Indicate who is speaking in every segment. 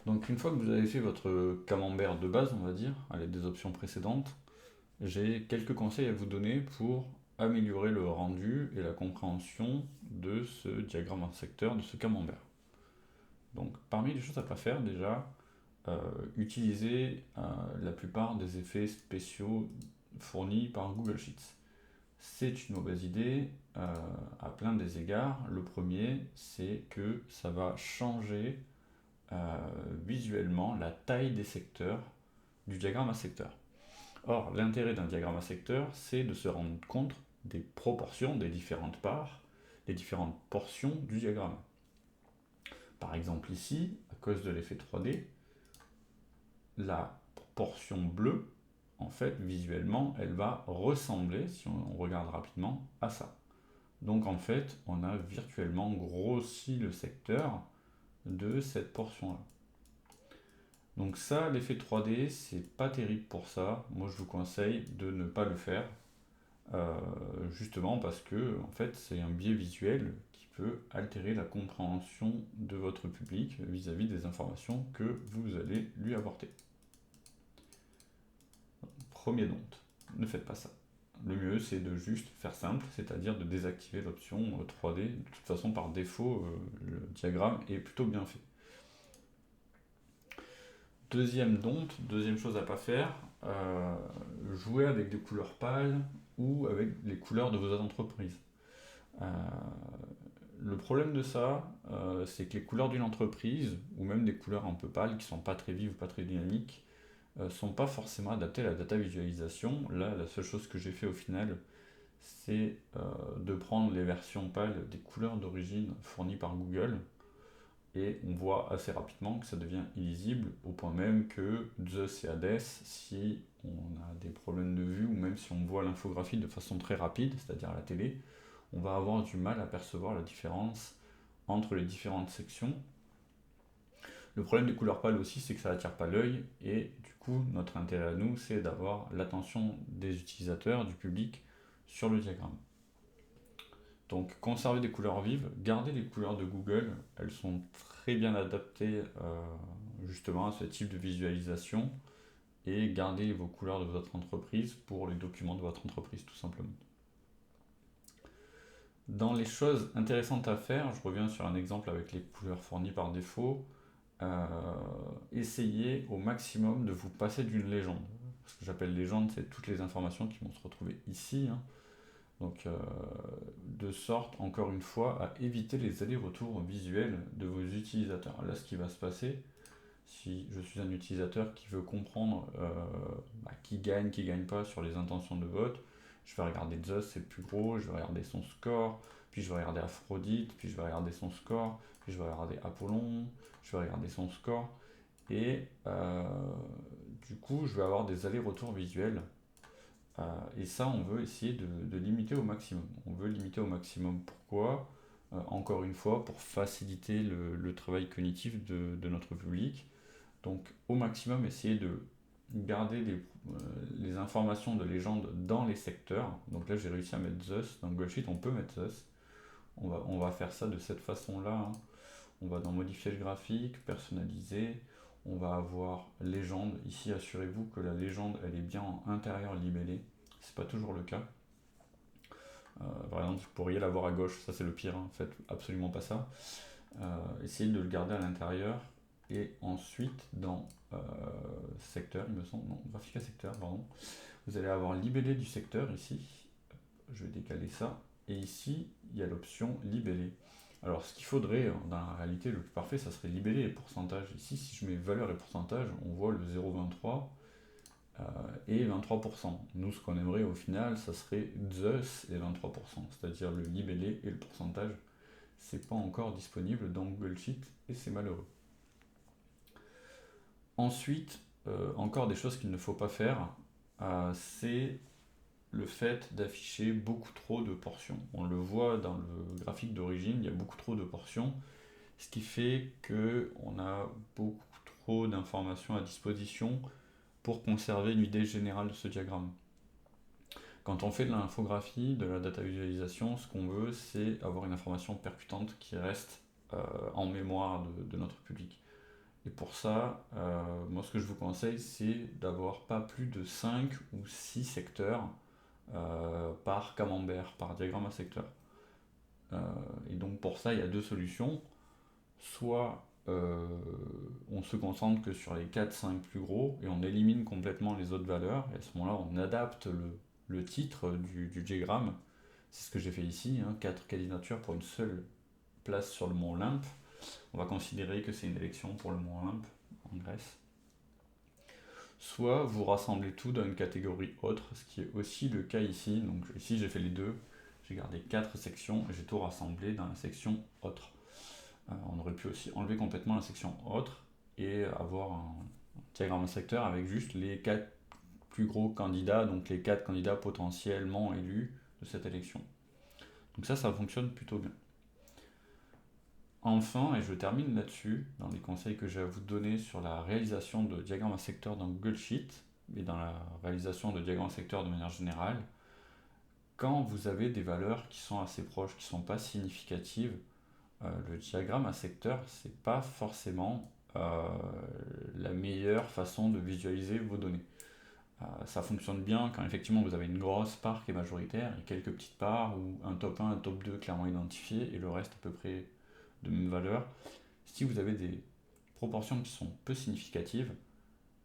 Speaker 1: Donc une fois que vous avez fait votre camembert de base, on va dire, à l'aide des options précédentes, j'ai quelques conseils à vous donner pour améliorer le rendu et la compréhension de ce diagramme en secteur, de ce camembert. Donc parmi les choses à ne pas faire déjà, euh, utilisez la plupart des effets spéciaux fournis par Google Sheets. C'est une mauvaise idée à plein des égards. Le premier, c'est que ça va changer visuellement la taille des secteurs du diagramme à secteur. Or, l'intérêt d'un diagramme à secteur, c'est de se rendre compte des proportions des différentes parts, des différentes portions du diagramme. Par exemple ici, à cause de l'effet 3D, la portion bleue, en fait, visuellement, elle va ressembler, si on regarde rapidement, à ça. Donc en fait, on a virtuellement grossi le secteur de cette portion-là. Donc ça, l'effet 3D, c'est pas terrible pour ça. Moi, je vous conseille de ne pas le faire, euh, justement parce que en fait, c'est un biais visuel qui peut altérer la compréhension de votre public vis-à-vis des informations que vous allez lui apporter. Premier note, ne faites pas ça. Le mieux, c'est de juste faire simple, c'est-à-dire de désactiver l'option 3D. De toute façon, par défaut, le diagramme est plutôt bien fait. Deuxième chose à pas faire, jouer avec des couleurs pâles ou avec les couleurs de vos entreprises. Euh, le problème de ça, c'est que les couleurs d'une entreprise, ou même des couleurs un peu pâles qui sont pas très vives ou pas très dynamiques, sont pas forcément adaptées à la data visualisation. Là, la seule chose que j'ai fait au final, c'est de prendre les versions pâles des couleurs d'origine fournies par Google, et on voit assez rapidement que ça devient illisible, au point même que Zeus et Hades, si on a des problèmes de vue, ou même si on voit l'infographie de façon très rapide, c'est-à-dire à la télé, on va avoir du mal à percevoir la différence entre les différentes sections. Le problème des couleurs pâles aussi, c'est que ça attire pas l'œil, et du coup, notre intérêt à nous, c'est d'avoir l'attention des utilisateurs, du public, sur le diagramme. Donc conservez des couleurs vives, gardez les couleurs de Google, elles sont très bien adaptées justement à ce type de visualisation, et gardez vos couleurs de votre entreprise pour les documents de votre entreprise tout simplement. Dans les choses intéressantes à faire, je reviens sur un exemple avec les couleurs fournies par défaut, euh, essayez au maximum de vous passer d'une légende. Ce que j'appelle légende, c'est toutes les informations qui vont se retrouver ici, hein. Donc, de sorte, encore une fois, à éviter les allers-retours visuels de vos utilisateurs. Là, ce qui va se passer, si je suis un utilisateur qui veut comprendre qui gagne pas sur les intentions de vote, je vais regarder Zeus, c'est le plus gros, je vais regarder son score, puis je vais regarder Aphrodite, puis je vais regarder son score, puis je vais regarder Apollon, je vais regarder son score, et du coup, je vais avoir des allers-retours visuels et ça, on veut essayer de limiter au maximum. On veut limiter au maximum. Pourquoi? Encore une fois, pour faciliter le travail cognitif de notre public. Donc, au maximum, essayer de garder les informations de légende dans les secteurs. Donc là, j'ai réussi à mettre Zeus. Dans Google Sheet, on peut mettre Zeus. On va faire ça de cette façon-là, hein. On va dans modifier le graphique, personnaliser. On va avoir légende. Ici, assurez-vous que la légende, elle est bien en intérieur libellé. C'est pas toujours le cas. Par exemple, vous pourriez l'avoir à gauche, ça c'est le pire, hein. Faites absolument pas ça. Essayez de le garder à l'intérieur. Et ensuite, dans secteur, il me semble, non, graphique à secteur, pardon, vous allez avoir libellé du secteur ici. Je vais décaler ça. Et ici, il y a l'option libellé. Alors, ce qu'il faudrait, dans la réalité, le plus parfait, ça serait libeller les pourcentages. Ici, si je mets valeur et pourcentage, on voit le 0,23 euh, et 23%. Nous, ce qu'on aimerait au final, ça serait Zeus et 23%, c'est-à-dire le libellé et le pourcentage. C'est pas encore disponible dans Google Sheet et c'est malheureux. Ensuite, encore des choses qu'il ne faut pas faire, c'est le fait d'afficher beaucoup trop de portions. On le voit dans le graphique d'origine, il y a beaucoup trop de portions, ce qui fait qu'on a beaucoup trop d'informations à disposition pour conserver une idée générale de ce diagramme. Quand on fait de l'infographie, de la data visualisation, ce qu'on veut, c'est avoir une information percutante qui reste en mémoire de notre public. Et pour ça, moi ce que je vous conseille, c'est d'avoir pas plus de 5 ou 6 secteurs par camembert, par diagramme à secteur. Euh, et donc pour ça, il y a deux solutions. Soit on se concentre que sur les 4-5 plus gros et on élimine complètement les autres valeurs. Et à ce moment-là, on adapte le titre du diagramme. C'est ce que j'ai fait ici, hein, 4 candidatures pour une seule place sur le mont Olympe. On va considérer que c'est une élection pour le mont Olympe en Grèce. Soit vous rassemblez tout dans une catégorie autre, ce qui est aussi le cas ici. Donc ici j'ai fait les deux, j'ai gardé 4 sections et j'ai tout rassemblé dans la section autre. On aurait pu aussi enlever complètement la section autre et avoir un diagramme secteur avec juste les 4 plus gros candidats, donc les 4 candidats potentiellement élus de cette élection. Donc ça fonctionne plutôt bien. Enfin, et je termine là-dessus, dans les conseils que j'ai à vous donner sur la réalisation de diagrammes à secteur dans Google Sheet et dans la réalisation de diagrammes à secteur de manière générale, quand vous avez des valeurs qui sont assez proches, qui ne sont pas significatives, le diagramme à secteur, c'est pas forcément la meilleure façon de visualiser vos données. Ça fonctionne bien quand effectivement vous avez une grosse part qui est majoritaire et quelques petites parts ou un top 1, un top 2 clairement identifiés et le reste à peu près de même valeur. Si vous avez des proportions qui sont peu significatives,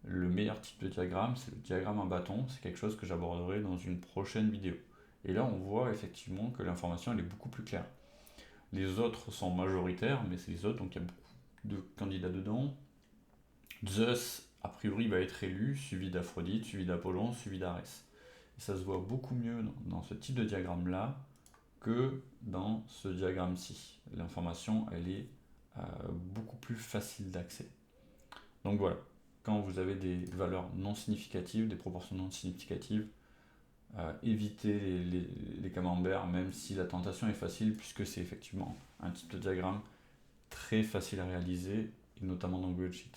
Speaker 1: le meilleur type de diagramme, c'est le diagramme en bâton. C'est quelque chose que j'aborderai dans une prochaine vidéo. Et là, on voit effectivement que l'information elle est beaucoup plus claire. Les autres sont majoritaires, mais c'est les autres, donc il y a beaucoup de candidats dedans. Zeus, a priori, va être élu, suivi d'Aphrodite, suivi d'Apollon, suivi d'Arès. Et ça se voit beaucoup mieux dans ce type de diagramme-là que dans ce diagramme-ci. L'information, elle est beaucoup plus facile d'accès. Donc voilà, quand vous avez des valeurs non significatives, des proportions non significatives, évitez les camemberts, même si la tentation est facile, puisque c'est effectivement un type de diagramme très facile à réaliser, et notamment dans Google Sheet.